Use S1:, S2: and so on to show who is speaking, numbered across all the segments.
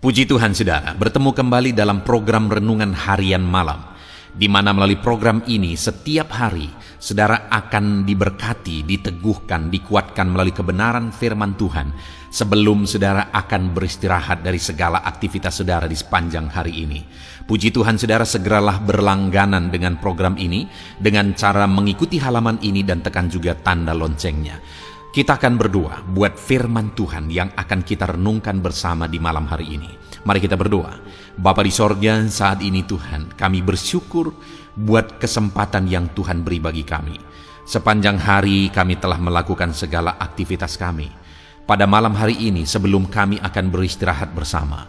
S1: Puji Tuhan saudara, bertemu kembali dalam program Renungan Harian Malam, di mana melalui program ini setiap hari saudara akan diberkati, diteguhkan, dikuatkan melalui kebenaran firman Tuhan sebelum saudara akan beristirahat dari segala aktivitas saudara di sepanjang hari ini. Puji Tuhan saudara, segeralah berlangganan dengan program ini dengan cara mengikuti halaman ini dan tekan juga tanda loncengnya. Kita akan berdoa buat firman Tuhan yang akan kita renungkan bersama di malam hari ini. Mari kita berdoa. Bapa di sorga, saat ini Tuhan, kami bersyukur buat kesempatan yang Tuhan beri bagi kami. Sepanjang hari kami telah melakukan segala aktivitas kami. Pada malam hari ini sebelum kami akan beristirahat bersama,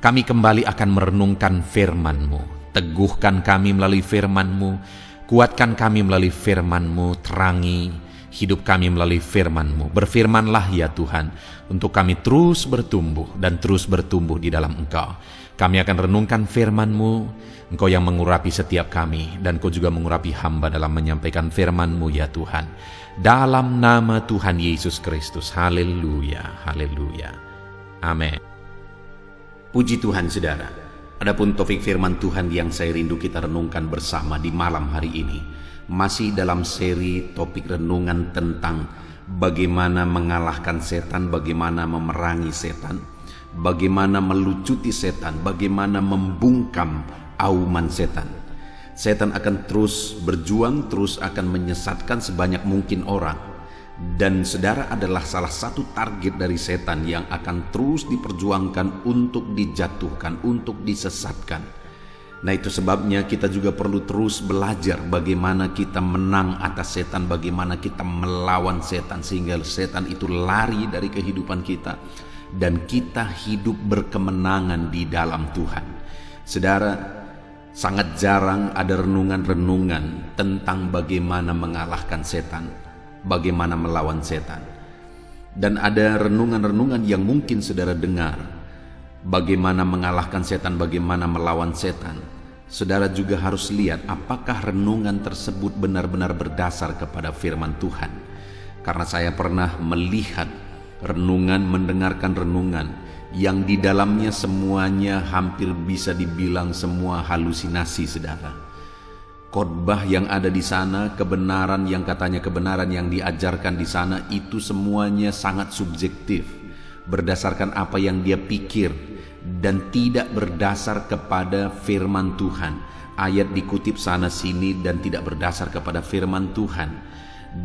S1: kami kembali akan merenungkan firman-Mu. Teguhkan kami melalui firman-Mu, kuatkan kami melalui firman-Mu, terangi hidup kami melalui firman-Mu. Berfirmanlah ya Tuhan, untuk kami terus bertumbuh dan terus bertumbuh di dalam Engkau. Kami akan renungkan firman-Mu, Engkau yang mengurapi setiap kami, dan Engkau juga mengurapi hamba dalam menyampaikan firman-Mu ya Tuhan. Dalam nama Tuhan Yesus Kristus, haleluya, haleluya, amin. Puji Tuhan saudara, adapun topik firman Tuhan yang saya rindu kita renungkan bersama di malam hari ini, masih dalam seri topik renungan tentang bagaimana mengalahkan setan, bagaimana memerangi setan, bagaimana melucuti setan, bagaimana membungkam auman setan. Setan akan terus berjuang, terus akan menyesatkan sebanyak mungkin orang. Dan saudara adalah salah satu target dari setan yang akan terus diperjuangkan untuk dijatuhkan, untuk disesatkan. Nah, itu sebabnya kita juga perlu terus belajar bagaimana kita menang atas setan, bagaimana kita melawan setan sehingga setan itu lari dari kehidupan kita dan kita hidup berkemenangan di dalam Tuhan. Saudara, sangat jarang ada renungan-renungan tentang bagaimana mengalahkan setan, bagaimana melawan setan. Dan ada renungan-renungan yang mungkin saudara dengar, bagaimana mengalahkan setan, bagaimana melawan setan. Saudara juga harus lihat apakah renungan tersebut benar-benar berdasar kepada firman Tuhan. Karena saya pernah melihat renungan, mendengarkan renungan yang di dalamnya semuanya hampir bisa dibilang semua halusinasi saudara. Khotbah yang ada di sana, kebenaran yang katanya kebenaran yang diajarkan di sana, itu semuanya sangat subjektif, berdasarkan apa yang dia pikir dan tidak berdasar kepada firman Tuhan. Ayat dikutip sana sini dan tidak berdasar kepada firman Tuhan.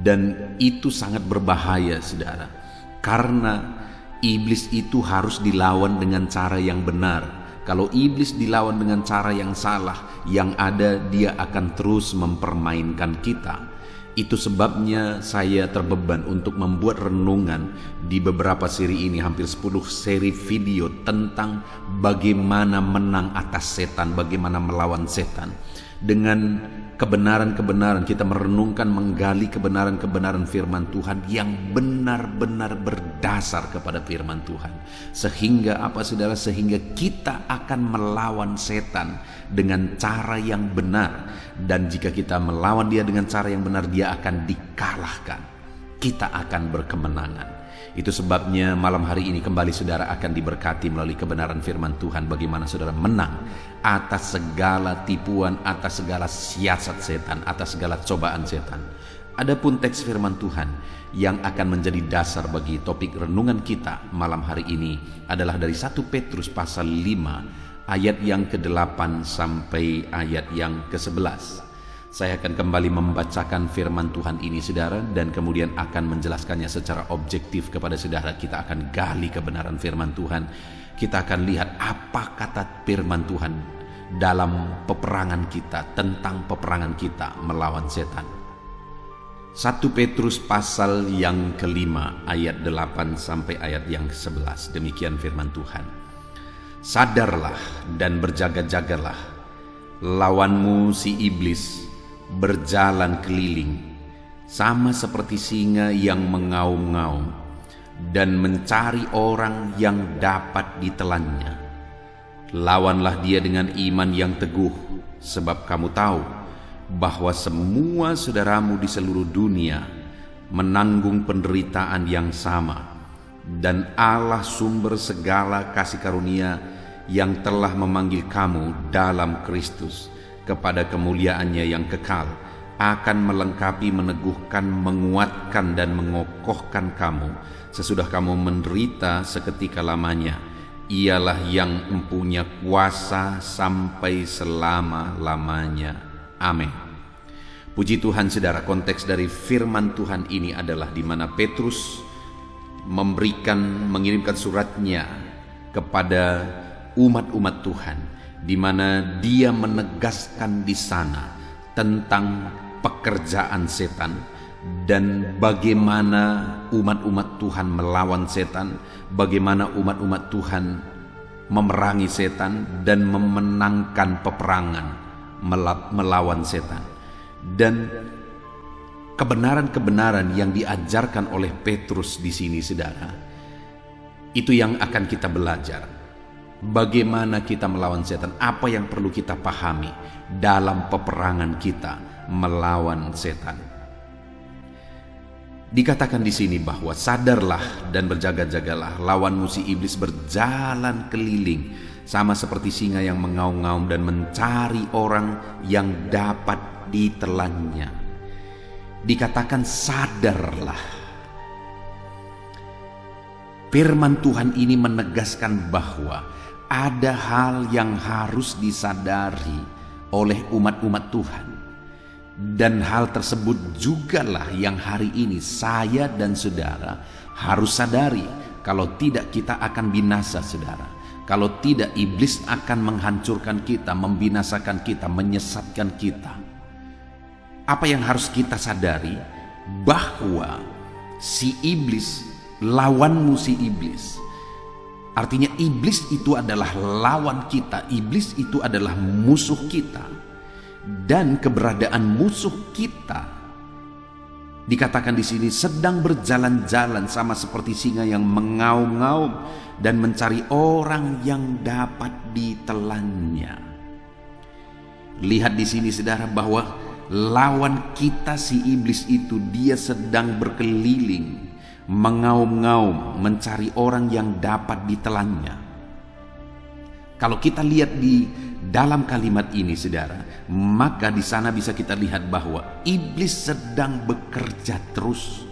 S1: Dan itu sangat berbahaya saudara, karena iblis itu harus dilawan dengan cara yang benar. Kalau iblis dilawan dengan cara yang salah, yang ada dia akan terus mempermainkan kita. Itu sebabnya saya terbeban untuk membuat renungan di beberapa seri ini, hampir 10 seri video tentang bagaimana menang atas setan, bagaimana melawan setan. Dengan kebenaran-kebenaran kita merenungkan, menggali kebenaran-kebenaran firman Tuhan yang benar-benar berdasar kepada firman Tuhan. Sehingga apa saudara? Sehingga kita akan melawan setan dengan cara yang benar. Dan jika kita melawan dia dengan cara yang benar, dia akan dikalahkan. Kita akan berkemenangan. Itu sebabnya malam hari ini kembali saudara akan diberkati melalui kebenaran firman Tuhan, bagaimana saudara menang atas segala tipuan, atas segala siasat setan, atas segala cobaan setan. Adapun teks firman Tuhan yang akan menjadi dasar bagi topik renungan kita malam hari ini adalah dari 1 Petrus pasal 5 ayat yang ke-8 sampai ayat yang ke-11. Saya akan kembali membacakan firman Tuhan ini saudara, dan kemudian akan menjelaskannya secara objektif kepada saudara. Kita akan gali kebenaran firman Tuhan. Kita akan lihat apa kata firman Tuhan dalam peperangan kita, tentang peperangan kita melawan setan. 1 Petrus pasal yang ke-5 ayat 8 sampai ayat yang ke-11. Demikian firman Tuhan. Sadarlah dan berjaga-jagalah, lawanmu si iblis berjalan keliling sama seperti singa yang mengaum-ngaum dan mencari orang yang dapat ditelannya. Lawanlah dia dengan iman yang teguh, sebab kamu tahu bahwa semua saudaramu di seluruh dunia menanggung penderitaan yang sama, dan Allah sumber segala kasih karunia yang telah memanggil kamu dalam Kristus kepada kemuliaannya yang kekal, akan melengkapi, meneguhkan, menguatkan, dan mengokohkan kamu sesudah kamu menderita seketika lamanya. Ialah yang mempunyai kuasa sampai selama-lamanya. Amin. Puji Tuhan, saudara. Konteks dari firman Tuhan ini adalah di mana Petrus mengirimkan suratnya kepada umat-umat Tuhan, di mana dia menegaskan di sana tentang pekerjaan setan dan bagaimana umat-umat Tuhan melawan setan, bagaimana umat-umat Tuhan memerangi setan dan memenangkan peperangan melawan setan. Dan kebenaran-kebenaran yang diajarkan oleh Petrus di sini, saudara, itu yang akan kita belajar. Bagaimana kita melawan setan, apa yang perlu kita pahami dalam peperangan kita melawan setan. Dikatakan di sini bahwa sadarlah dan berjaga-jagalah, lawanmu si iblis berjalan keliling sama seperti singa yang mengaum-ngaum dan mencari orang yang dapat ditelannya. Dikatakan sadarlah. Firman Tuhan ini menegaskan bahwa ada hal yang harus disadari oleh umat-umat Tuhan. Dan hal tersebut jugalah yang hari ini saya dan saudara harus sadari. Kalau tidak, kita akan binasa, saudara. Kalau tidak, iblis akan menghancurkan kita, membinasakan kita, menyesatkan kita. Apa yang harus kita sadari? Bahwa si iblis, lawanmu si iblis. Artinya iblis itu adalah lawan kita. Iblis itu adalah musuh kita. Dan keberadaan musuh kita dikatakan di sini sedang berjalan-jalan sama seperti singa yang mengaum-ngaum dan mencari orang yang dapat ditelannya. Lihat di sini, saudara, bahwa lawan kita si iblis itu dia sedang berkeliling, mengaum-ngaum, mencari orang yang dapat ditelannya. Kalau kita lihat di dalam kalimat ini, saudara, maka di sana bisa kita lihat bahwa iblis sedang bekerja terus.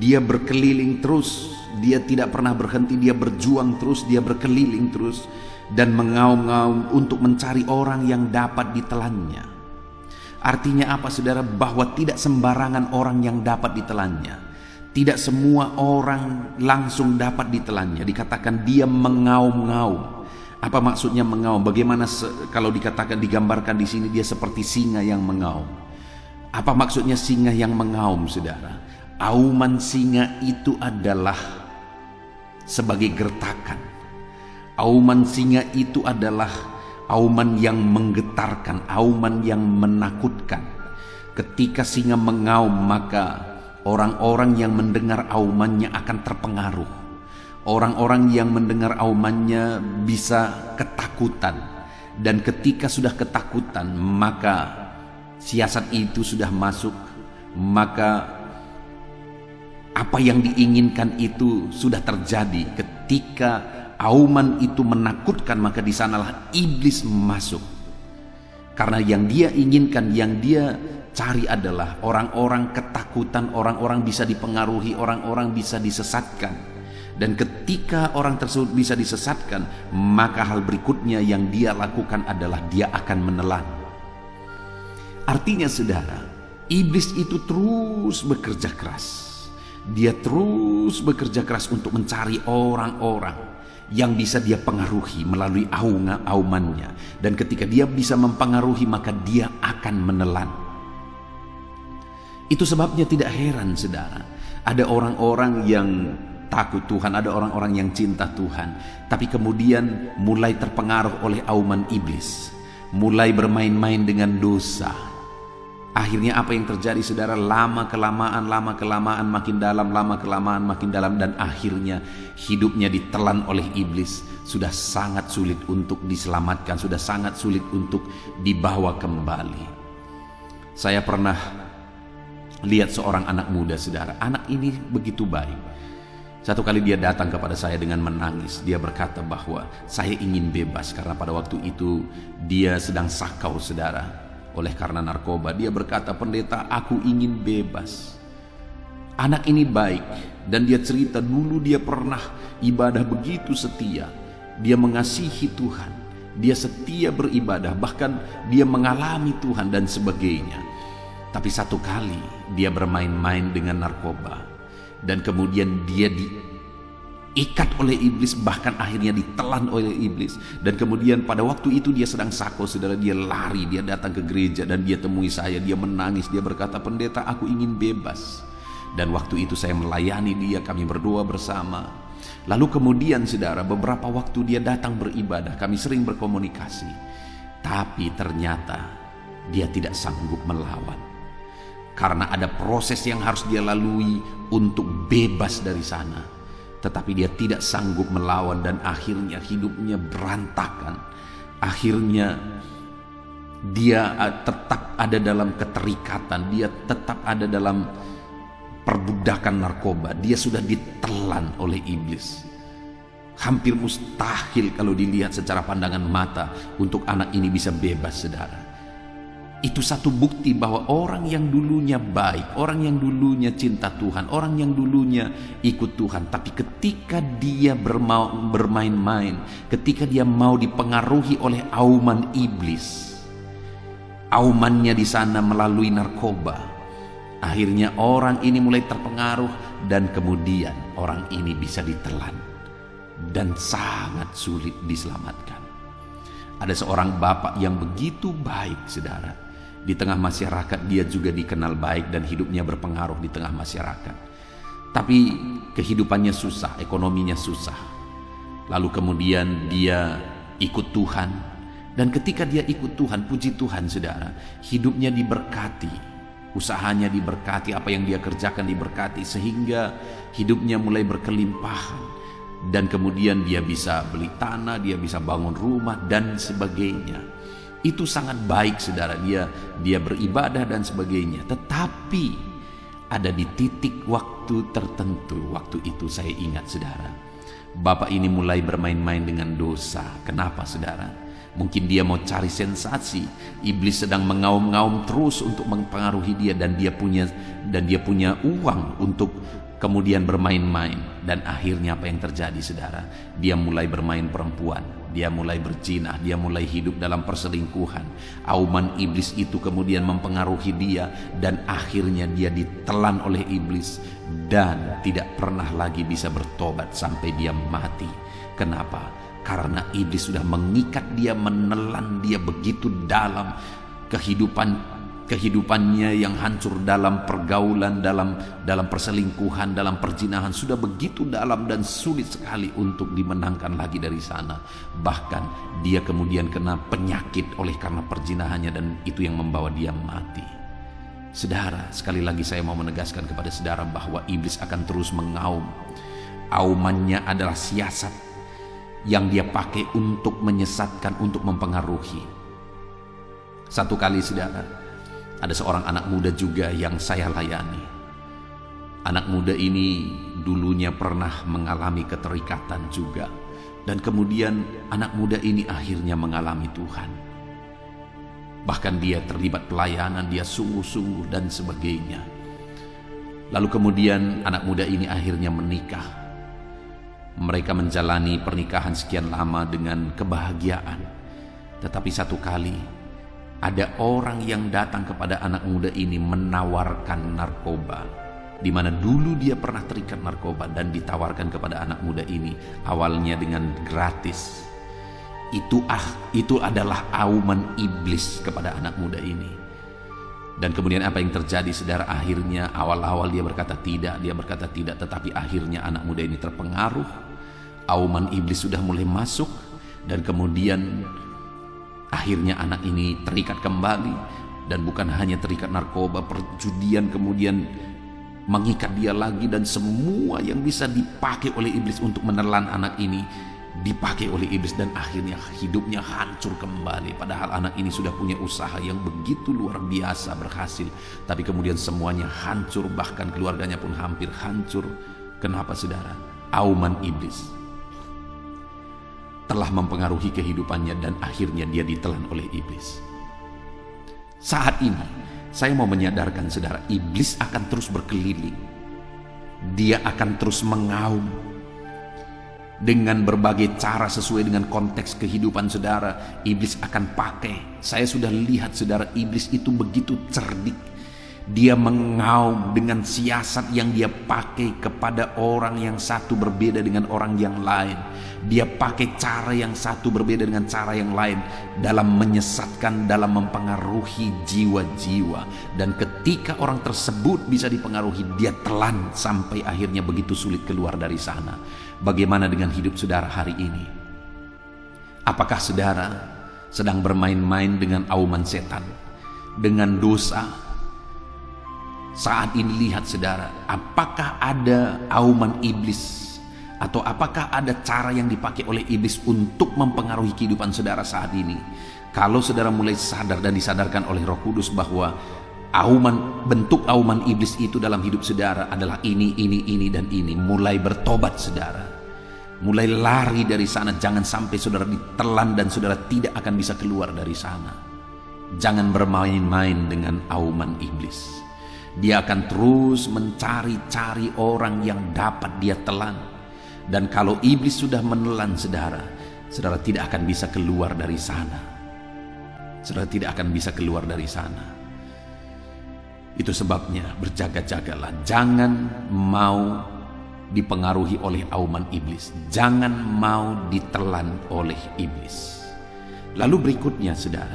S1: Dia berkeliling terus, dia tidak pernah berhenti, dia berjuang terus, dia berkeliling terus dan mengaum-ngaum untuk mencari orang yang dapat ditelannya. Artinya apa, saudara? Bahwa tidak sembarangan orang yang dapat ditelannya. Tidak semua orang langsung dapat ditelannya. Dikatakan dia mengaum-ngaum. Apa maksudnya mengaum? Bagaimana kalau dikatakan, digambarkan di sini dia seperti singa yang mengaum. Apa maksudnya singa yang mengaum, saudara? Auman singa itu adalah sebagai gertakan. Auman singa itu adalah auman yang menggetarkan, auman yang menakutkan. Ketika singa mengaum, maka orang-orang yang mendengar aumannya akan terpengaruh. Orang-orang yang mendengar aumannya bisa ketakutan. Dan ketika sudah ketakutan, maka siasat itu sudah masuk. Maka apa yang diinginkan itu sudah terjadi. Ketika auman itu menakutkan, maka di sanalah iblis masuk. Karena yang dia inginkan, yang dia cari adalah orang-orang ketakutan, orang-orang bisa dipengaruhi, orang-orang bisa disesatkan. Dan ketika orang tersebut bisa disesatkan, maka hal berikutnya yang dia lakukan adalah dia akan menelan. Artinya, saudara, iblis itu terus bekerja keras. Dia terus bekerja keras untuk mencari orang-orang yang bisa dia pengaruhi melalui aumannya. Dan ketika dia bisa mempengaruhi, maka dia akan menelan. Itu sebabnya tidak heran, saudara, ada orang-orang yang takut Tuhan, ada orang-orang yang cinta Tuhan, tapi kemudian mulai terpengaruh oleh auman iblis, mulai bermain-main dengan dosa. Akhirnya apa yang terjadi, saudara? Lama-kelamaan makin dalam, lama-kelamaan makin dalam, dan akhirnya hidupnya ditelan oleh iblis. Sudah sangat sulit untuk diselamatkan, sudah sangat sulit untuk dibawa kembali. Saya pernah lihat seorang anak muda, saudara. Anak ini begitu baik. Satu kali dia datang kepada saya dengan menangis. Dia berkata bahwa saya ingin bebas karena pada waktu itu dia sedang sakau, saudara, oleh karena narkoba. Dia berkata, "Pendeta, aku ingin bebas." Anak ini baik dan dia cerita dulu dia pernah ibadah begitu setia. Dia mengasihi Tuhan, dia setia beribadah, bahkan dia mengalami Tuhan dan sebagainya. Tapi satu kali dia bermain-main dengan narkoba. Dan kemudian dia diikat oleh iblis, bahkan akhirnya ditelan oleh iblis. Dan kemudian pada waktu itu dia sedang sakau, saudara, dia lari, dia datang ke gereja dan dia temui saya, dia menangis, dia berkata, "Pendeta, aku ingin bebas." Dan waktu itu saya melayani dia, kami berdoa bersama. Lalu kemudian, saudara, beberapa waktu dia datang beribadah, kami sering berkomunikasi. Tapi ternyata dia tidak sanggup melawan. Karena ada proses yang harus dia lalui untuk bebas dari sana. Tetapi dia tidak sanggup melawan dan akhirnya hidupnya berantakan. Akhirnya dia tetap ada dalam keterikatan, dia tetap ada dalam perbudakan narkoba. Dia sudah ditelan oleh iblis. Hampir mustahil kalau dilihat secara pandangan mata untuk anak ini bisa bebas, saudara. Itu satu bukti bahwa orang yang dulunya baik, orang yang dulunya cinta Tuhan, orang yang dulunya ikut Tuhan, tapi ketika dia bermain-main, ketika dia mau dipengaruhi oleh auman iblis, aumannya di sana melalui narkoba, akhirnya orang ini mulai terpengaruh dan kemudian orang ini bisa ditelan dan sangat sulit diselamatkan. Ada seorang bapak yang begitu baik, saudara. Di tengah masyarakat dia juga dikenal baik dan hidupnya berpengaruh di tengah masyarakat. Tapi kehidupannya susah, ekonominya susah. Lalu kemudian dia ikut Tuhan. Dan ketika dia ikut Tuhan, puji Tuhan, saudara, hidupnya diberkati. Usahanya diberkati, apa yang dia kerjakan diberkati, sehingga hidupnya mulai berkelimpahan. Dan kemudian dia bisa beli tanah, dia bisa bangun rumah dan sebagainya. Itu sangat baik, saudara, dia beribadah dan sebagainya. Tetapi ada di titik waktu tertentu, waktu itu saya ingat, saudara, bapak ini mulai bermain-main dengan dosa. Kenapa, saudara? Mungkin dia mau cari sensasi. Iblis sedang mengaum-ngaum terus untuk mempengaruhi dia, dan dia punya uang untuk kemudian bermain-main. Dan akhirnya apa yang terjadi, saudara? Dia mulai bermain perempuan, dia mulai berzina, dia mulai hidup dalam perselingkuhan. Auman iblis itu kemudian mempengaruhi dia, dan akhirnya dia ditelan oleh iblis dan tidak pernah lagi bisa bertobat sampai dia mati. Kenapa? Karena iblis sudah mengikat dia, menelan dia begitu dalam. Kehidupannya yang hancur dalam pergaulan, dalam perselingkuhan, dalam perzinahan sudah begitu dalam dan sulit sekali untuk dimenangkan lagi dari sana. Bahkan dia kemudian kena penyakit oleh karena perzinahannya, dan itu yang membawa dia mati. Saudara, sekali lagi saya mau menegaskan kepada saudara bahwa iblis akan terus mengaum. Aumannya adalah siasat yang dia pakai untuk menyesatkan, untuk mempengaruhi. Satu kali, saudara, ada seorang anak muda juga yang saya layani. Anak muda ini dulunya pernah mengalami keterikatan juga. Dan kemudian anak muda ini akhirnya mengalami Tuhan. Bahkan dia terlibat pelayanan, dia sungguh-sungguh dan sebagainya. Lalu kemudian anak muda ini akhirnya menikah. Mereka menjalani pernikahan sekian lama dengan kebahagiaan. Tetapi satu kali ada orang yang datang kepada anak muda ini menawarkan narkoba, di mana dulu dia pernah terikat narkoba, dan ditawarkan kepada anak muda ini awalnya dengan gratis. Itu adalah auman iblis kepada anak muda ini. Dan kemudian apa yang terjadi, saudara? Akhirnya awal-awal dia berkata tidak, tetapi akhirnya anak muda ini terpengaruh. Auman iblis sudah mulai masuk, dan kemudian akhirnya anak ini terikat kembali. Dan bukan hanya terikat narkoba, perjudian kemudian mengikat dia lagi. Dan semua yang bisa dipakai oleh iblis untuk menelan anak ini dipakai oleh iblis, dan akhirnya hidupnya hancur kembali. Padahal anak ini sudah punya usaha yang begitu luar biasa berhasil, tapi kemudian semuanya hancur, bahkan keluarganya pun hampir hancur. Kenapa, saudara? auman iblis telah mempengaruhi kehidupannya dan akhirnya dia ditelan oleh iblis. Saat ini saya mau menyadarkan saudara, iblis akan terus berkeliling. Dia akan terus mengaum dengan berbagai cara sesuai dengan konteks kehidupan saudara. Iblis akan pakai. Saya sudah lihat saudara, iblis itu begitu cerdik. Dia mengaum dengan siasat yang dia pakai kepada orang yang satu berbeda dengan orang yang lain. Dia pakai cara yang satu berbeda dengan cara yang lain dalam menyesatkan, dalam mempengaruhi jiwa-jiwa. Dan ketika orang tersebut bisa dipengaruhi, dia telan sampai akhirnya begitu sulit keluar dari sana. Bagaimana dengan hidup saudara hari ini? Apakah saudara sedang bermain-main dengan auman setan, dengan dosa? Saat ini lihat saudara, apakah ada auman iblis atau apakah ada cara yang dipakai oleh iblis untuk mempengaruhi kehidupan saudara saat ini? Kalau saudara mulai sadar dan disadarkan oleh Roh Kudus bahwa bentuk auman iblis itu dalam hidup saudara adalah ini, dan ini, mulai bertobat saudara. Mulai lari dari sana, jangan sampai saudara ditelan dan saudara tidak akan bisa keluar dari sana. Jangan bermain-main dengan auman iblis. Dia akan terus mencari-cari orang yang dapat dia telan. Dan kalau iblis sudah menelan saudara, saudara tidak akan bisa keluar dari sana. Saudara tidak akan bisa keluar dari sana. Itu sebabnya berjaga-jagalah. Jangan mau dipengaruhi oleh auman iblis. Jangan mau ditelan oleh iblis. Lalu berikutnya saudara,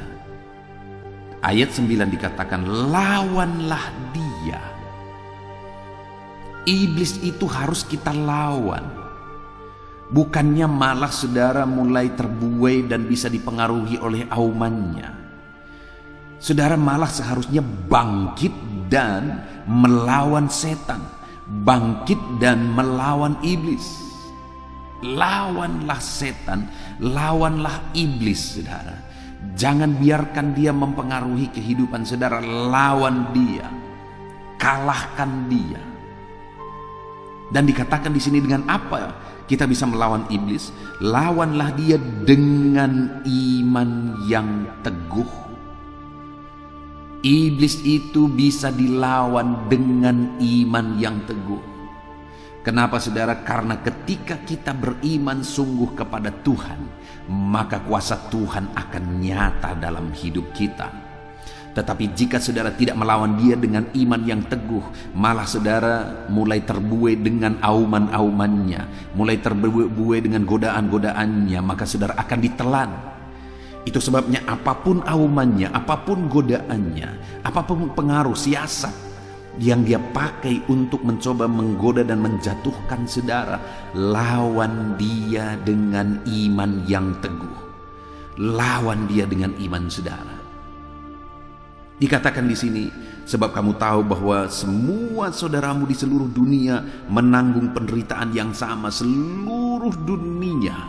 S1: ayat 9 dikatakan, lawanlah dia. Iblis itu harus kita lawan. Bukannya malah saudara mulai terbuai dan bisa dipengaruhi oleh aumannya. Saudara malah seharusnya bangkit dan melawan setan. Bangkit dan melawan iblis. Lawanlah setan, lawanlah iblis saudara. Jangan biarkan dia mempengaruhi kehidupan saudara. Lawan dia, kalahkan dia. Dan dikatakan di sini dengan apa kita bisa melawan iblis? Lawanlah dia dengan iman yang teguh. Iblis itu bisa dilawan dengan iman yang teguh. Kenapa saudara? Karena ketika kita beriman sungguh kepada Tuhan, maka kuasa Tuhan akan nyata dalam hidup kita. Tetapi jika saudara tidak melawan dia dengan iman yang teguh, malah saudara mulai terbuai dengan auman-aumannya, mulai terbuai dengan godaan-godaannya, maka saudara akan ditelan. Itu sebabnya apapun aumannya, apapun godaannya, apapun pengaruh siasat yang dia pakai untuk mencoba menggoda dan menjatuhkan saudara, lawan dia dengan iman yang teguh. Lawan dia dengan iman saudara. Dikatakan di sini, sebab kamu tahu bahwa semua saudaramu di seluruh dunia menanggung penderitaan yang sama. Seluruh dunia,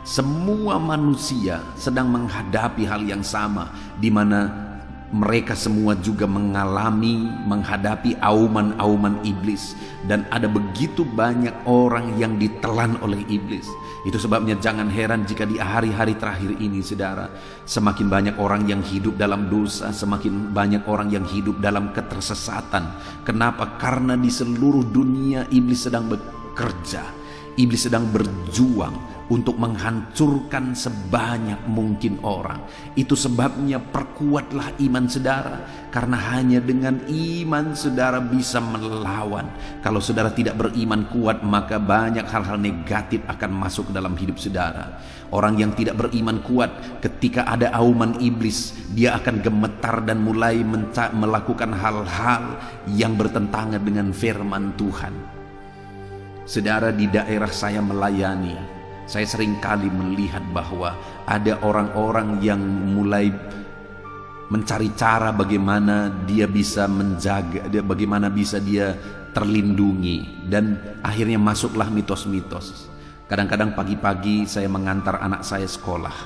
S1: semua manusia sedang menghadapi hal yang sama, di mana mereka semua juga menghadapi auman-auman iblis. Dan ada begitu banyak orang yang ditelan oleh iblis. Itu sebabnya jangan heran jika di hari-hari terakhir ini saudara, semakin banyak orang yang hidup dalam dosa, semakin banyak orang yang hidup dalam ketersesatan. Kenapa? Karena di seluruh dunia iblis sedang bekerja. Iblis sedang berjuang untuk menghancurkan sebanyak mungkin orang. Itu sebabnya perkuatlah iman saudara, karena hanya dengan iman saudara bisa melawan. Kalau saudara tidak beriman kuat, maka banyak hal-hal negatif akan masuk ke dalam hidup saudara. Orang yang tidak beriman kuat, ketika ada auman iblis, dia akan gemetar dan mulai melakukan hal-hal yang bertentangan dengan firman Tuhan. Saudara, di daerah saya melayani, saya sering kali melihat bahwa ada orang-orang yang mulai mencari cara bagaimana dia bisa menjaga, bagaimana bisa dia terlindungi, dan akhirnya masuklah mitos-mitos. Kadang-kadang pagi-pagi saya mengantar anak saya sekolah,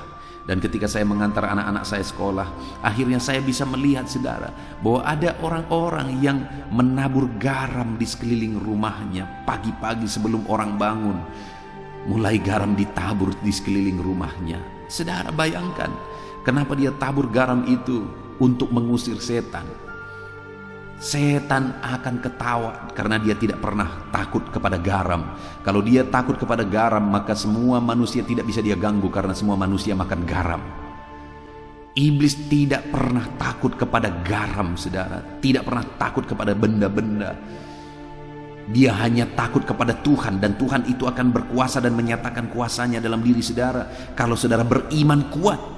S2: Dan ketika saya mengantar anak-anak saya sekolah, akhirnya saya bisa melihat saudara bahwa ada orang-orang yang menabur garam di sekeliling rumahnya. Pagi-pagi sebelum orang bangun, mulai garam ditabur di sekeliling rumahnya. Saudara bayangkan, kenapa dia tabur garam itu? Untuk mengusir setan. Setan akan ketawa karena dia tidak pernah takut kepada garam. Kalau dia takut kepada garam, maka semua manusia tidak bisa dia ganggu karena semua manusia makan garam. Iblis tidak pernah takut kepada garam, saudara. Tidak pernah takut kepada benda-benda. Dia hanya takut kepada Tuhan, dan Tuhan itu akan berkuasa dan menyatakan kuasanya dalam diri saudara kalau saudara beriman kuat.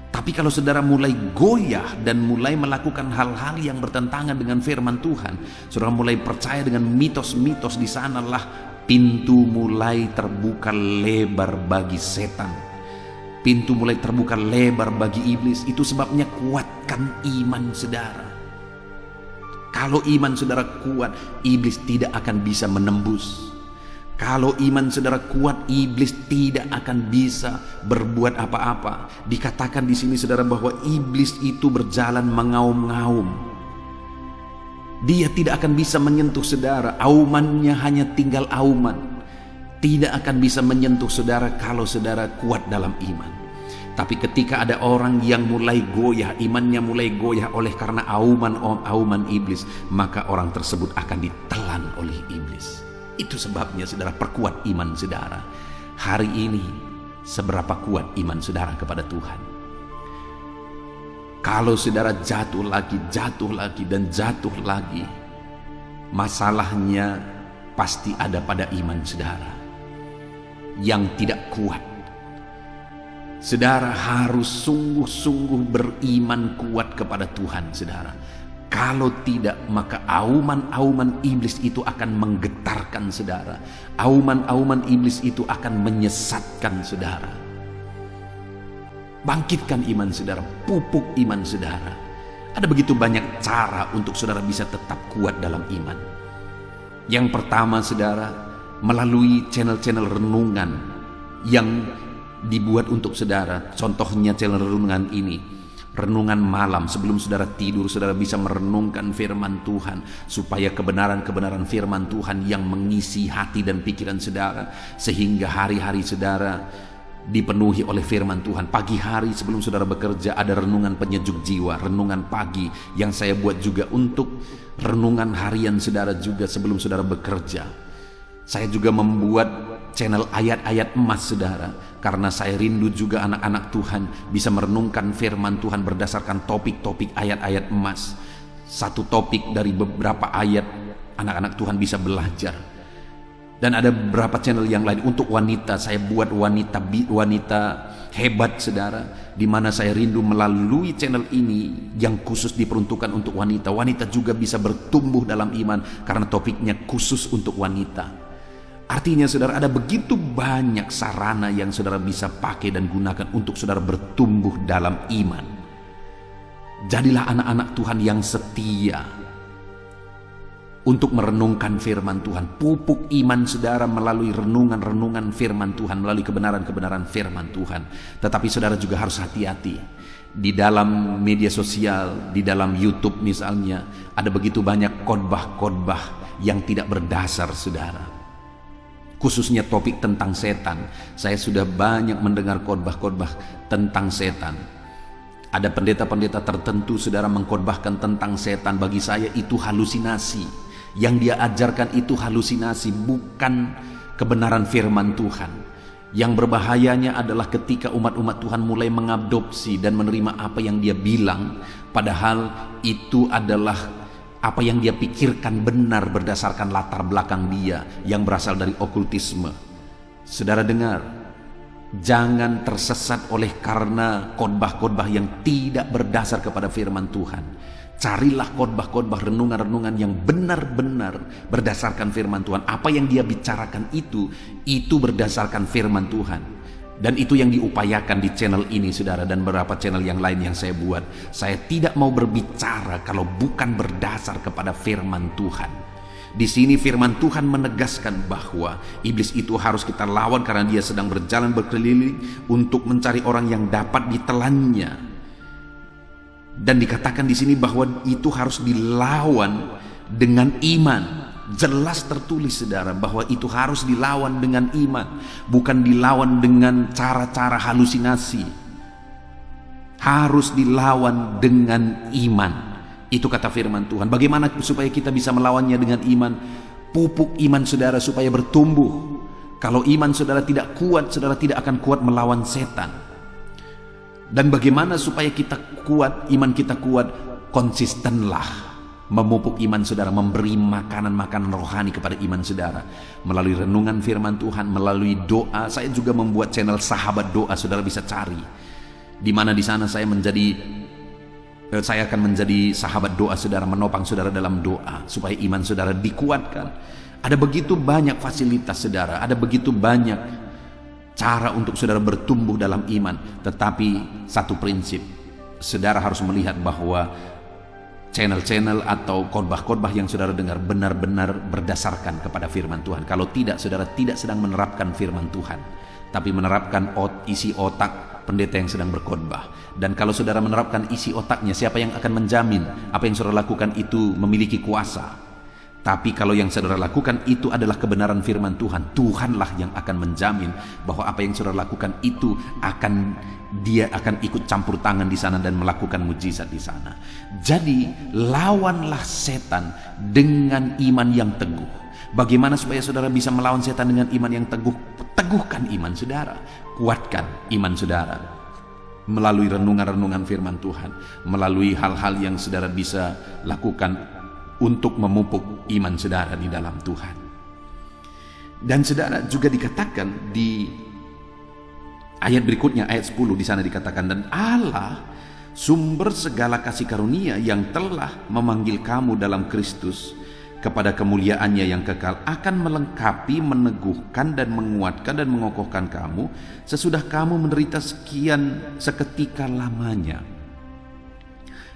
S2: Tapi kalau saudara mulai goyah dan mulai melakukan hal-hal yang bertentangan dengan firman Tuhan, saudara mulai percaya dengan mitos-mitos, di sanalah pintu mulai terbuka lebar bagi setan. Pintu mulai terbuka lebar bagi iblis. Itu sebabnya kuatkan iman saudara. Kalau iman saudara kuat, iblis tidak akan bisa menembus. Kalau iman saudara kuat, iblis tidak akan bisa berbuat apa-apa. Dikatakan di sini saudara bahwa iblis itu berjalan mengaum-ngaum. Dia tidak akan bisa menyentuh saudara. Aumannya hanya tinggal auman. Tidak akan bisa menyentuh saudara kalau saudara kuat dalam iman. Tapi ketika ada orang yang mulai goyah, imannya mulai goyah oleh karena auman iblis, maka orang tersebut akan ditelan oleh iblis. Itu sebabnya saudara, perkuat iman saudara. Hari ini seberapa kuat iman saudara kepada Tuhan? Kalau saudara jatuh lagi dan jatuh lagi, masalahnya pasti ada pada iman saudara yang tidak kuat. Saudara harus sungguh-sungguh beriman kuat kepada Tuhan saudara. Kalau tidak, maka auman-auman iblis itu akan menggetarkan saudara. Auman-auman iblis itu akan menyesatkan saudara. Bangkitkan iman saudara, pupuk iman saudara. Ada begitu banyak cara untuk saudara bisa tetap kuat dalam iman. Yang pertama saudara, melalui channel-channel renungan yang dibuat untuk saudara. Contohnya channel renungan ini, renungan malam. Sebelum saudara tidur, saudara bisa merenungkan firman Tuhan, supaya kebenaran-kebenaran firman Tuhan yang mengisi hati dan pikiran saudara, sehingga hari-hari saudara dipenuhi oleh firman Tuhan. Pagi hari sebelum saudara bekerja, ada renungan penyejuk jiwa, renungan pagi yang saya buat juga untuk renungan harian saudara juga sebelum saudara bekerja. Saya juga membuat channel ayat-ayat emas saudara, karena saya rindu juga anak-anak Tuhan bisa merenungkan firman Tuhan berdasarkan topik-topik ayat-ayat emas. Satu topik dari beberapa ayat anak-anak Tuhan bisa belajar. Dan ada beberapa channel yang lain untuk wanita. Saya buat wanita hebat saudara, di mana saya rindu melalui channel ini yang khusus diperuntukkan untuk wanita. Wanita juga bisa bertumbuh dalam iman karena topiknya khusus untuk wanita. Artinya saudara, ada begitu banyak sarana yang saudara bisa pakai dan gunakan untuk saudara bertumbuh dalam iman. Jadilah anak-anak Tuhan yang setia untuk merenungkan firman Tuhan. Pupuk iman saudara melalui renungan-renungan firman Tuhan, melalui kebenaran-kebenaran firman Tuhan. Tetapi saudara juga harus hati-hati. Di dalam media sosial, di dalam YouTube misalnya, ada begitu banyak khotbah-khotbah yang tidak berdasar saudara. Khususnya topik tentang setan. Saya sudah banyak mendengar khotbah-khotbah tentang setan. Ada pendeta-pendeta tertentu saudara mengkhotbahkan tentang setan. Bagi saya itu halusinasi. Yang dia ajarkan itu halusinasi, bukan kebenaran firman Tuhan. Yang berbahayanya adalah ketika umat-umat Tuhan mulai mengadopsi dan menerima apa yang dia bilang, padahal itu adalah apa yang dia pikirkan benar berdasarkan latar belakang dia yang berasal dari okultisme. Saudara dengar, jangan tersesat oleh karena khotbah-khotbah yang tidak berdasar kepada firman Tuhan. Carilah khotbah-khotbah, renungan-renungan yang benar-benar berdasarkan firman Tuhan. Apa yang dia bicarakan itu berdasarkan firman Tuhan. Dan itu yang diupayakan di channel ini saudara, dan beberapa channel yang lain yang saya buat. Saya tidak mau berbicara kalau bukan berdasar kepada firman Tuhan. Di sini firman Tuhan menegaskan bahwa iblis itu harus kita lawan karena dia sedang berjalan berkeliling untuk mencari orang yang dapat ditelannya. Dan dikatakan di sini bahwa itu harus dilawan dengan iman. Jelas tertulis saudara bahwa itu harus dilawan dengan iman, bukan dilawan dengan cara-cara halusinasi. Harus dilawan dengan iman. Itu kata firman Tuhan. Bagaimana supaya kita bisa melawannya dengan iman? Pupuk iman saudara supaya bertumbuh. Kalau iman saudara tidak kuat, saudara tidak akan kuat melawan setan. Dan bagaimana supaya kita kuat, iman kita kuat? Konsistenlah memupuk iman saudara, memberi makanan-makanan rohani kepada iman saudara melalui renungan firman Tuhan, melalui doa. Saya juga membuat channel Sahabat Doa, saudara bisa cari. Di mana di sana saya akan menjadi sahabat doa saudara, menopang saudara dalam doa supaya iman saudara dikuatkan. Ada begitu banyak fasilitas saudara, ada begitu banyak cara untuk saudara bertumbuh dalam iman. Tetapi satu prinsip, saudara harus melihat bahwa channel-channel atau khotbah-khotbah yang saudara dengar benar-benar berdasarkan kepada firman Tuhan. Kalau tidak, saudara tidak sedang menerapkan firman Tuhan, tapi menerapkan isi otak pendeta yang sedang berkhotbah. Dan kalau saudara menerapkan isi otaknya, siapa yang akan menjamin apa yang saudara lakukan itu memiliki kuasa? Tapi kalau yang saudara lakukan itu adalah kebenaran firman Tuhan, Tuhanlah yang akan menjamin bahwa apa yang saudara lakukan itu dia akan ikut campur tangan di sana dan melakukan mujizat di sana. Jadi lawanlah setan dengan iman yang teguh. Bagaimana supaya saudara bisa melawan setan dengan iman yang teguh? Teguhkan iman saudara, kuatkan iman saudara melalui renungan-renungan firman Tuhan, melalui hal-hal yang saudara bisa lakukan untuk memupuk iman saudara di dalam Tuhan. Dan saudara juga dikatakan di ayat berikutnya, ayat 10, di sana dikatakan, dan Allah sumber segala kasih karunia yang telah memanggil kamu dalam Kristus kepada kemuliaannya yang kekal akan melengkapi, meneguhkan dan menguatkan dan mengokohkan kamu sesudah kamu menderita seketika lamanya.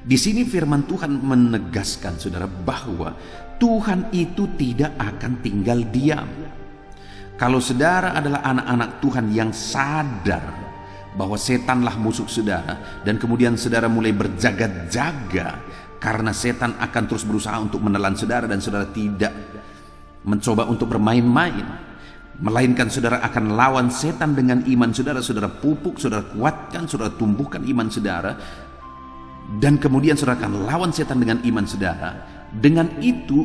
S2: Di sini firman Tuhan menegaskan saudara bahwa Tuhan itu tidak akan tinggal diam. Kalau saudara adalah anak-anak Tuhan yang sadar bahwa setanlah musuh saudara, dan kemudian saudara mulai berjaga-jaga karena setan akan terus berusaha untuk menelan saudara, dan saudara tidak mencoba untuk bermain-main, melainkan saudara akan lawan setan dengan iman saudara. Saudara pupuk, saudara kuatkan, saudara tumbuhkan iman saudara, dan kemudian saudara akan lawan setan dengan iman saudara. Dengan itu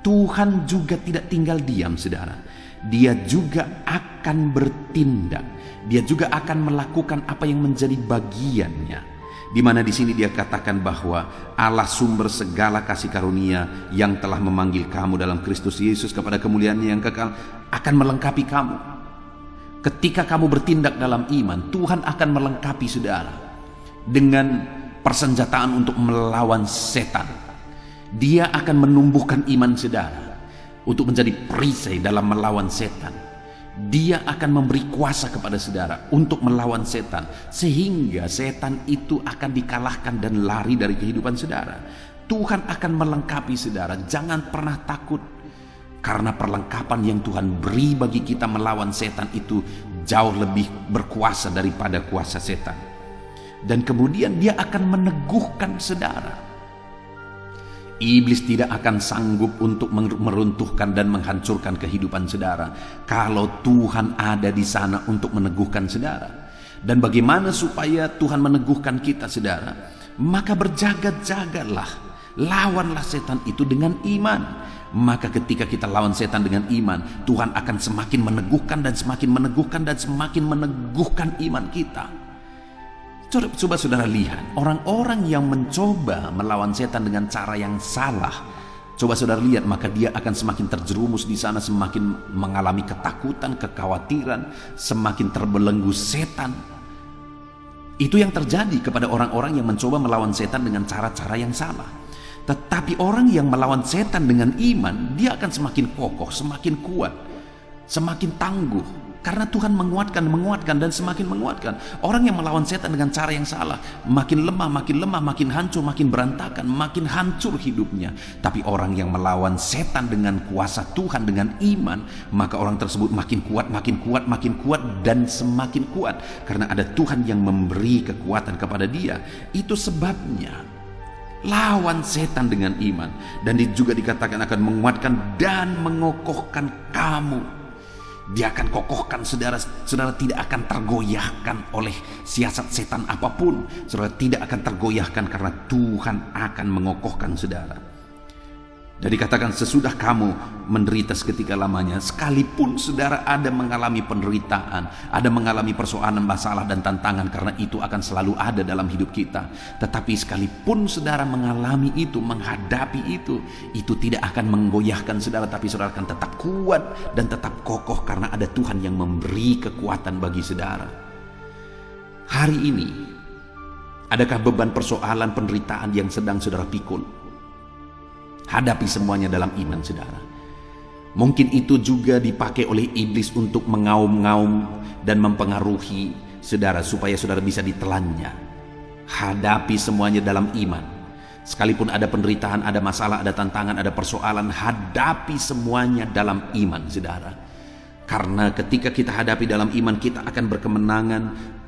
S2: Tuhan juga tidak tinggal diam saudara. Dia juga akan bertindak. Dia juga akan melakukan apa yang menjadi bagiannya. Di mana di sini dia katakan bahwa Allah sumber segala kasih karunia yang telah memanggil kamu dalam Kristus Yesus kepada kemuliaannya yang kekal akan melengkapi kamu. Ketika kamu bertindak dalam iman, Tuhan akan melengkapi saudara dengan persenjataan untuk melawan setan. Dia akan menumbuhkan iman saudara untuk menjadi perisai dalam melawan setan. Dia akan memberi kuasa kepada saudara untuk melawan setan, sehingga setan itu akan dikalahkan dan lari dari kehidupan saudara. Tuhan akan melengkapi saudara. Jangan pernah takut, karena perlengkapan yang Tuhan beri bagi kita melawan setan itu jauh lebih berkuasa daripada kuasa setan. Dan kemudian dia akan meneguhkan saudara. Iblis tidak akan sanggup untuk meruntuhkan dan menghancurkan kehidupan saudara kalau Tuhan ada di sana untuk meneguhkan saudara. Dan bagaimana supaya Tuhan meneguhkan kita saudara? Maka berjaga-jagalah, lawanlah setan itu dengan iman. Maka ketika kita lawan setan dengan iman, Tuhan akan semakin meneguhkan dan semakin meneguhkan dan semakin meneguhkan iman kita. Coba saudara lihat orang-orang yang mencoba melawan setan dengan cara yang salah. Coba saudara lihat, maka dia akan semakin terjerumus di sana, semakin mengalami ketakutan, kekhawatiran, semakin terbelenggu setan. Itu yang terjadi kepada orang-orang yang mencoba melawan setan dengan cara-cara yang salah. Tetapi orang yang melawan setan dengan iman, dia akan semakin kokoh, semakin kuat, semakin tangguh. Karena Tuhan menguatkan dan semakin menguatkan. Orang yang melawan setan dengan cara yang salah, makin lemah, makin hancur, makin berantakan, makin hancur hidupnya. Tapi orang yang melawan setan dengan kuasa Tuhan, dengan iman, maka orang tersebut makin kuat, dan semakin kuat. Karena ada Tuhan yang memberi kekuatan kepada dia. Itu sebabnya lawan setan dengan iman. Dan juga dikatakan akan menguatkan dan mengokohkan kamu. Dia akan kokohkan saudara. Saudara tidak akan tergoyahkan oleh siasat setan apapun. Saudara tidak akan tergoyahkan karena Tuhan akan mengokohkan saudara. Dan dikatakan sesudah kamu menderita seketika lamanya, sekalipun saudara ada mengalami penderitaan, ada mengalami persoalan, masalah dan tantangan, karena itu akan selalu ada dalam hidup kita. Tetapi sekalipun saudara mengalami itu, menghadapi itu tidak akan menggoyahkan saudara, tapi saudara akan tetap kuat dan tetap kokoh karena ada Tuhan yang memberi kekuatan bagi saudara. Hari ini, adakah beban persoalan penderitaan yang sedang saudara pikul? Hadapi semuanya dalam iman saudara. Mungkin itu juga dipakai oleh iblis untuk mengaum-ngaum dan mempengaruhi saudara supaya saudara bisa ditelannya. Hadapi semuanya dalam iman. Sekalipun ada penderitaan, ada masalah, ada tantangan, ada persoalan, hadapi semuanya dalam iman saudara. Karena ketika kita hadapi dalam iman, kita akan berkemenangan.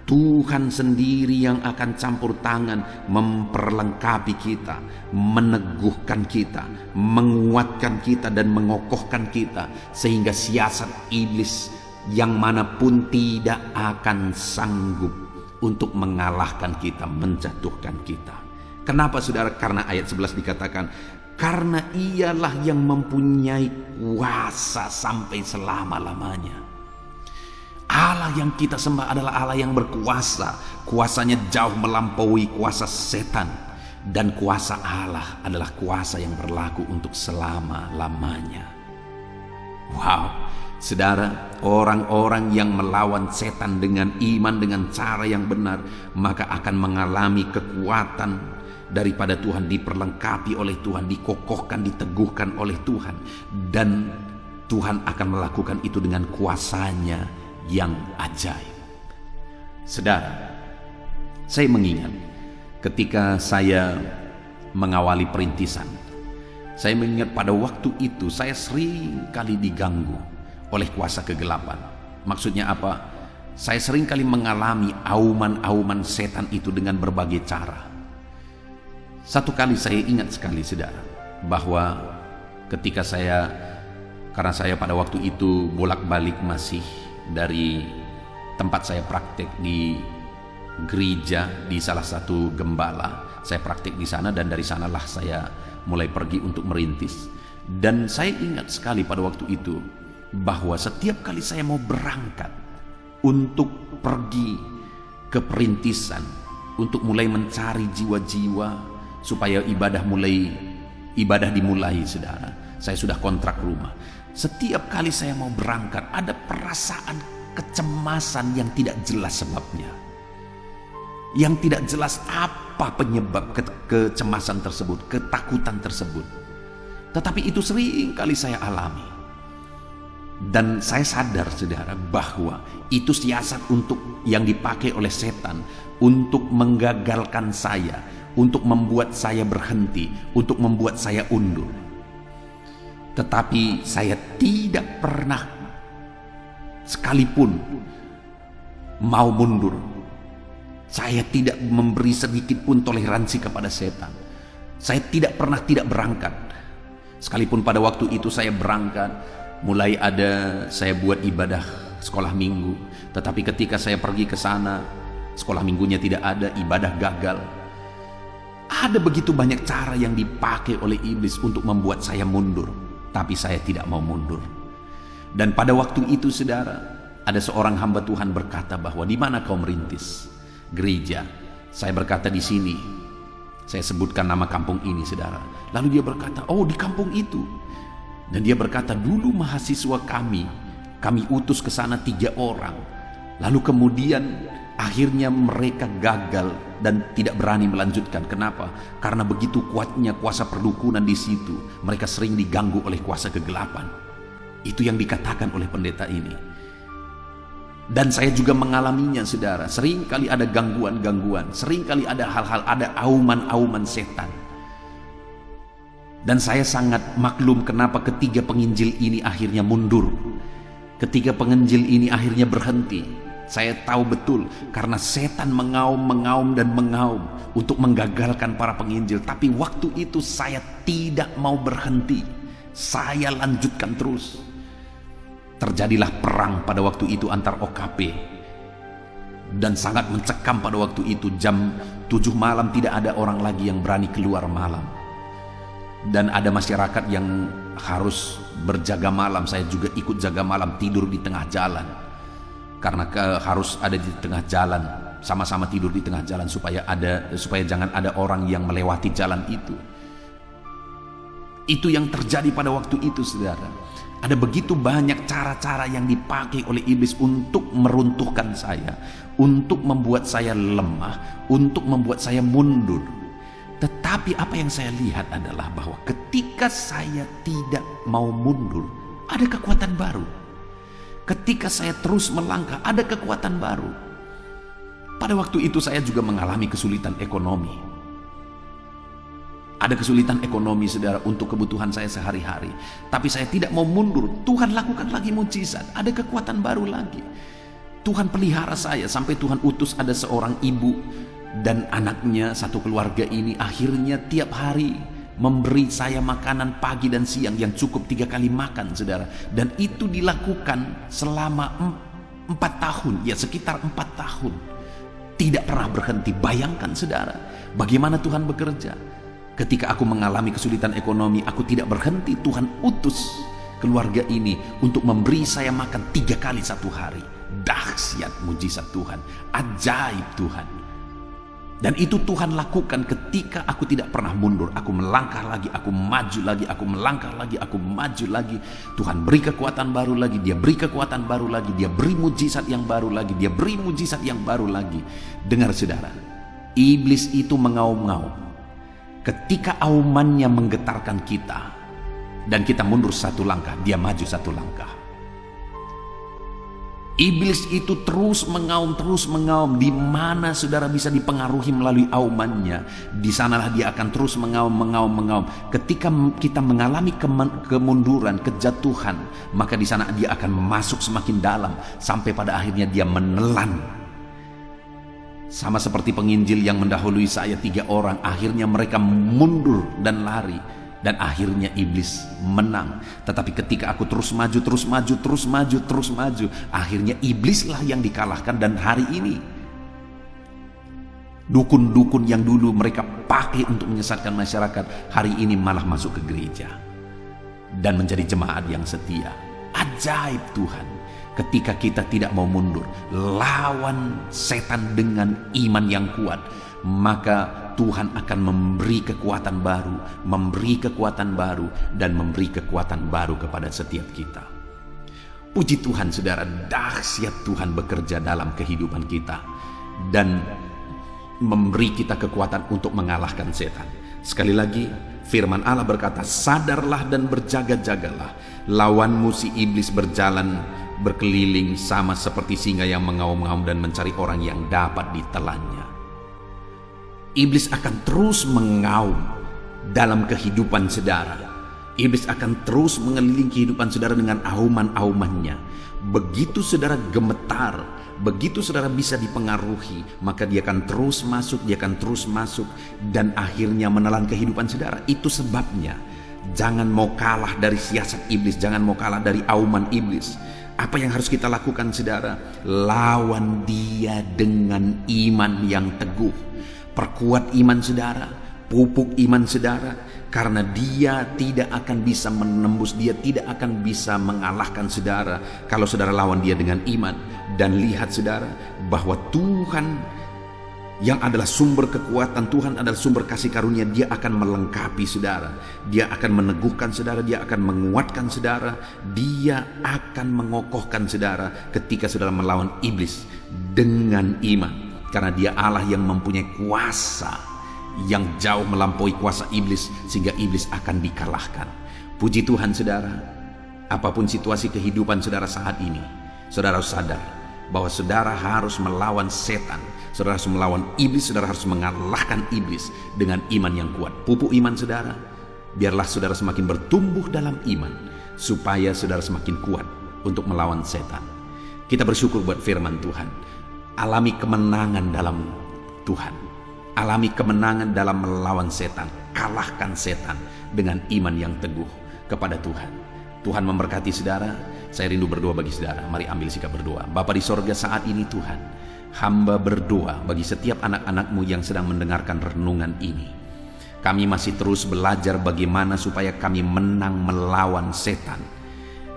S2: Tuhan sendiri yang akan campur tangan, memperlengkapi kita, meneguhkan kita, menguatkan kita dan mengokohkan kita, sehingga siasat iblis yang manapun tidak akan sanggup untuk mengalahkan kita, menjatuhkan kita. Kenapa saudara? Karena ayat 11 dikatakan, karena ialah yang mempunyai kuasa sampai selama-lamanya. Allah yang kita sembah adalah Allah yang berkuasa. Kuasanya jauh melampaui kuasa setan. Dan kuasa Allah adalah kuasa yang berlaku untuk selama-lamanya. Wow, saudara, orang-orang yang melawan setan dengan iman, dengan cara yang benar, maka akan mengalami kekuatan daripada Tuhan, diperlengkapi oleh Tuhan, dikokohkan, diteguhkan oleh Tuhan. Dan Tuhan akan melakukan itu dengan kuasanya yang ajaib. Saudara, saya mengingat ketika saya mengawali perintisan, saya mengingat pada waktu itu saya sering kali diganggu oleh kuasa kegelapan. Maksudnya apa? Saya sering kali mengalami auman-auman setan itu dengan berbagai cara. Satu kali saya ingat sekali saudara, bahwa ketika karena saya pada waktu itu bolak-balik masih dari tempat saya praktek di gereja, di salah satu gembala, saya praktek di sana, dan dari sanalah saya mulai pergi untuk merintis. Dan saya ingat sekali pada waktu itu bahwa setiap kali saya mau berangkat untuk pergi ke perintisan, untuk mulai mencari jiwa-jiwa supaya ibadah dimulai saudara, saya sudah kontrak rumah. Setiap kali saya mau berangkat, ada perasaan kecemasan yang tidak jelas sebabnya. Yang tidak jelas apa penyebab kecemasan tersebut, ketakutan tersebut. Tetapi itu sering kali saya alami. Dan saya sadar saudara bahwa itu siasat yang dipakai oleh setan untuk menggagalkan saya, untuk membuat saya berhenti, untuk membuat saya undur. Tetapi saya tidak pernah sekalipun mau mundur. Saya tidak memberi sedikit pun toleransi kepada setan. Saya tidak pernah tidak berangkat. Sekalipun pada waktu itu saya berangkat, mulai saya buat ibadah sekolah minggu. Tetapi ketika saya pergi ke sana, sekolah minggunya tidak ada, ibadah gagal. Ada begitu banyak cara yang dipakai oleh iblis untuk membuat saya mundur. Tapi saya tidak mau mundur. Dan pada waktu itu saudara, ada seorang hamba Tuhan berkata bahwa, di mana kau merintis? Gereja. Saya berkata di sini. Saya sebutkan nama kampung ini saudara. Lalu dia berkata, oh di kampung itu. Dan dia berkata, dulu mahasiswa kami utus ke sana 3 orang. Lalu kemudian akhirnya mereka gagal dan tidak berani melanjutkan. Kenapa? Karena begitu kuatnya kuasa perdukunan di situ. Mereka sering diganggu oleh kuasa kegelapan. Itu yang dikatakan oleh pendeta ini. Dan saya juga mengalaminya, saudara. Sering kali ada gangguan-gangguan, sering kali ada hal-hal, ada auman-auman setan. Dan saya sangat maklum kenapa ketiga penginjil ini akhirnya mundur. Ketiga penginjil ini akhirnya berhenti. Saya tahu betul karena setan mengaum dan mengaum untuk menggagalkan para penginjil. Tapi waktu itu saya tidak mau berhenti. Saya lanjutkan terus. Terjadilah perang pada waktu itu antar OKP. Dan sangat mencekam pada waktu itu. Jam 7 malam tidak ada orang lagi yang berani keluar malam. Dan ada masyarakat yang harus berjaga malam. Saya juga ikut jaga malam, tidur di tengah jalan. Karena harus ada di tengah jalan, sama-sama tidur di tengah jalan supaya jangan ada orang yang melewati jalan itu. Itu yang terjadi pada waktu itu, saudara. Ada begitu banyak cara-cara yang dipakai oleh iblis untuk meruntuhkan saya, untuk membuat saya lemah, untuk membuat saya mundur. Tetapi apa yang saya lihat adalah bahwa ketika saya tidak mau mundur, ada kekuatan baru. Ketika saya terus melangkah, ada kekuatan baru. Pada waktu itu saya juga mengalami kesulitan ekonomi. Ada kesulitan ekonomi, saudara, untuk kebutuhan saya sehari-hari. Tapi saya tidak mau mundur. Tuhan lakukan lagi mujizat. Ada kekuatan baru lagi. Tuhan pelihara saya sampai Tuhan utus ada seorang ibu dan anaknya, satu keluarga ini akhirnya tiap hari memberi saya makanan pagi dan siang yang cukup 3 kali makan, saudara. Dan itu dilakukan selama 4 tahun, ya sekitar 4 tahun. Tidak pernah berhenti. Bayangkan, saudara, bagaimana Tuhan bekerja. Ketika aku mengalami kesulitan ekonomi, aku tidak berhenti. Tuhan utus keluarga ini untuk memberi saya makan 3 kali satu hari. Dahsyat mujizat Tuhan, ajaib Tuhan. Dan itu Tuhan lakukan ketika aku tidak pernah mundur. Aku melangkah lagi, aku maju lagi, aku melangkah lagi, aku maju lagi. Tuhan beri kekuatan baru lagi, Dia beri kekuatan baru lagi, Dia beri mujizat yang baru lagi, Dia beri mujizat yang baru lagi. Dengar, saudara, iblis itu mengaum-ngaum. Ketika aumannya menggetarkan kita dan kita mundur satu langkah, dia maju satu langkah. Iblis itu terus mengaum. Di mana saudara bisa dipengaruhi melalui aumannya, di sanalah dia akan terus mengaum. Ketika kita mengalami kemunduran, kejatuhan, maka di sana dia akan masuk semakin dalam sampai pada akhirnya dia menelan. Sama seperti penginjil yang mendahului saya 3 orang, akhirnya mereka mundur dan lari. Dan akhirnya iblis menang. Tetapi ketika aku terus maju, akhirnya iblislah yang dikalahkan. Dan hari ini dukun-dukun yang dulu mereka pakai untuk menyesatkan masyarakat, hari ini malah masuk ke gereja dan menjadi jemaat yang setia. Ajaib Tuhan. Ketika kita tidak mau mundur, lawan setan dengan iman yang kuat, maka Tuhan akan memberi kekuatan baru, dan memberi kekuatan baru kepada setiap kita. Puji Tuhan, saudara, dahsyat Tuhan bekerja dalam kehidupan kita dan memberi kita kekuatan untuk mengalahkan setan. Sekali lagi, firman Allah berkata, sadarlah dan berjaga-jagalah. Lawanmu si iblis berkeliling sama seperti singa yang mengaum-ngaum dan mencari orang yang dapat ditelannya. Iblis akan terus mengaum dalam kehidupan saudara. Iblis akan terus mengelilingi kehidupan saudara dengan auman-aumannya. Begitu saudara gemetar, begitu saudara bisa dipengaruhi, maka dia akan terus masuk, dan akhirnya menelan kehidupan saudara. Itu sebabnya jangan mau kalah dari siasat iblis, jangan mau kalah dari auman iblis. Apa yang harus kita lakukan, saudara? Lawan dia dengan iman yang teguh. Perkuat iman saudara, pupuk iman saudara, karena dia tidak akan bisa menembus, dia tidak akan bisa mengalahkan saudara kalau saudara lawan dia dengan iman. Dan lihat saudara, bahwa Tuhan yang adalah sumber kekuatan, Tuhan adalah sumber kasih karunia, dia akan melengkapi saudara, dia akan meneguhkan saudara, dia akan menguatkan saudara, dia akan mengokohkan saudara ketika saudara melawan iblis dengan iman. Karena dia Allah yang mempunyai kuasa yang jauh melampaui kuasa iblis, sehingga iblis akan dikalahkan. Puji Tuhan, saudara. Apapun situasi kehidupan saudara saat ini, saudara harus sadar bahwa saudara harus melawan setan, saudara harus melawan iblis, saudara harus mengalahkan iblis dengan iman yang kuat. Pupuk iman saudara, biarlah saudara semakin bertumbuh dalam iman, supaya saudara semakin kuat untuk melawan setan. Kita bersyukur buat firman Tuhan. Alami kemenangan dalam Tuhan, alami kemenangan dalam melawan setan. Kalahkan setan dengan iman yang teguh kepada Tuhan. Tuhan memberkati saudara. Saya rindu berdoa bagi saudara. Mari ambil sikap berdoa. Bapa di sorga, saat ini Tuhan, hamba berdoa bagi setiap anak-anak-Mu yang sedang mendengarkan renungan ini. Kami masih terus belajar bagaimana supaya kami menang melawan setan.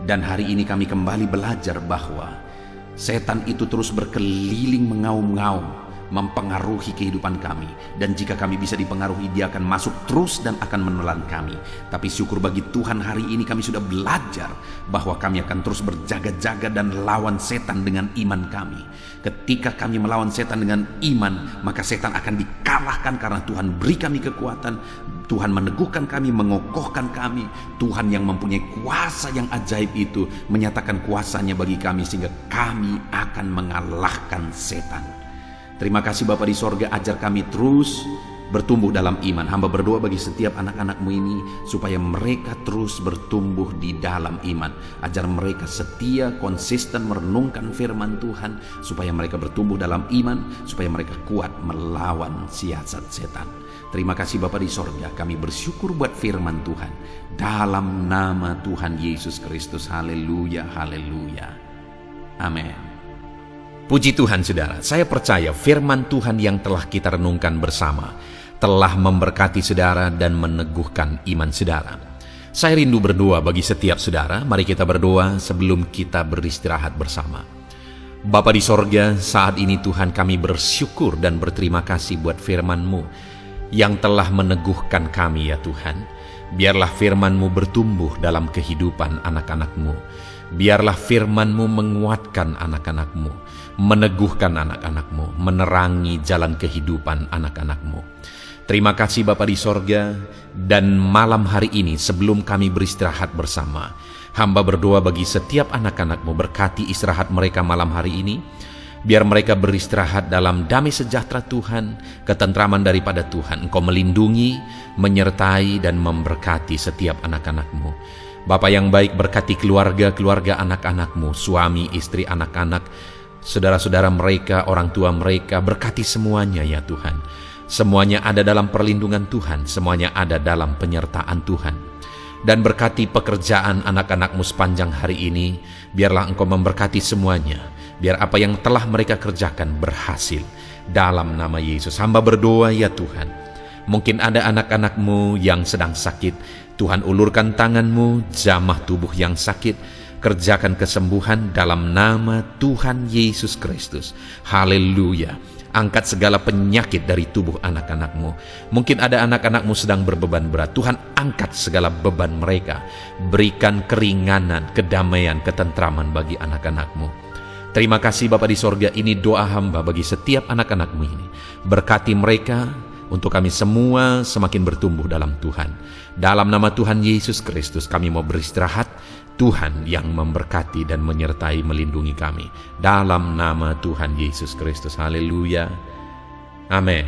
S2: Dan hari ini kami kembali belajar bahwa setan itu terus berkeliling mengaum-ngaum, mempengaruhi kehidupan kami. Dan jika kami bisa dipengaruhi, dia akan masuk terus dan akan menelan kami. Tapi syukur bagi Tuhan, hari ini kami sudah belajar bahwa kami akan terus berjaga-jaga dan lawan setan dengan iman kami. Ketika kami melawan setan dengan iman, maka setan akan dikalahkan karena Tuhan beri kami kekuatan. Tuhan meneguhkan kami, mengokohkan kami. Tuhan yang mempunyai kuasa yang ajaib itu menyatakan kuasanya bagi kami, sehingga kami akan mengalahkan setan. Terima kasih Bapa di sorga, ajar kami terus bertumbuh dalam iman. Hamba berdoa bagi setiap anak-anak-Mu ini supaya mereka terus bertumbuh di dalam iman. Ajar mereka setia, konsisten merenungkan firman Tuhan, supaya mereka bertumbuh dalam iman, supaya mereka kuat melawan siasat setan. Terima kasih Bapa di sorga, kami bersyukur buat firman Tuhan. Dalam nama Tuhan Yesus Kristus, haleluya, haleluya. Amin.
S1: Puji Tuhan saudara, saya percaya firman Tuhan yang telah kita renungkan bersama telah memberkati saudara dan meneguhkan iman saudara. Saya rindu berdoa bagi setiap saudara. Mari kita berdoa sebelum kita beristirahat bersama. Bapa di sorga, saat ini Tuhan kami bersyukur dan berterima kasih buat firman-Mu yang telah meneguhkan kami ya Tuhan. Biarlah firman-Mu bertumbuh dalam kehidupan anak-anak-Mu. Biarlah firman-Mu menguatkan anak-anak-Mu, meneguhkan anak-anak-Mu, menerangi jalan kehidupan anak-anak-Mu. Terima kasih Bapa di sorga. Dan malam hari ini sebelum kami beristirahat bersama, hamba berdoa bagi setiap anak-anak-Mu, berkati istirahat mereka malam hari ini. Biar mereka beristirahat dalam damai sejahtera Tuhan, ketentraman daripada Tuhan. Engkau melindungi, menyertai dan memberkati setiap anak-anak-Mu. Bapa yang baik, berkati keluarga-keluarga anak-anak-Mu, suami, istri, anak-anak, saudara-saudara mereka, orang tua mereka. Berkati semuanya ya Tuhan. Semuanya ada dalam perlindungan Tuhan, semuanya ada dalam penyertaan Tuhan. Dan berkati pekerjaan anak-anak-Mu sepanjang hari ini. Biarlah Engkau memberkati semuanya, biar apa yang telah mereka kerjakan berhasil. Dalam nama Yesus hamba berdoa ya Tuhan. Mungkin ada anak-anak-Mu yang sedang sakit. Tuhan ulurkan tangan-Mu, jamah tubuh yang sakit, kerjakan kesembuhan dalam nama Tuhan Yesus Kristus. Haleluya. Angkat segala penyakit dari tubuh anak-anak-Mu. Mungkin ada anak-anak-Mu sedang berbeban berat. Tuhan angkat segala beban mereka. Berikan keringanan, kedamaian, ketentraman bagi anak-anak-Mu. Terima kasih Bapa di sorga, ini doa hamba bagi setiap anak-anak-Mu ini. Berkati mereka, untuk kami semua semakin bertumbuh dalam Tuhan. Dalam nama Tuhan Yesus Kristus kami mau beristirahat. Tuhan yang memberkati dan menyertai melindungi kami. Dalam nama Tuhan Yesus Kristus. Haleluya. Amin.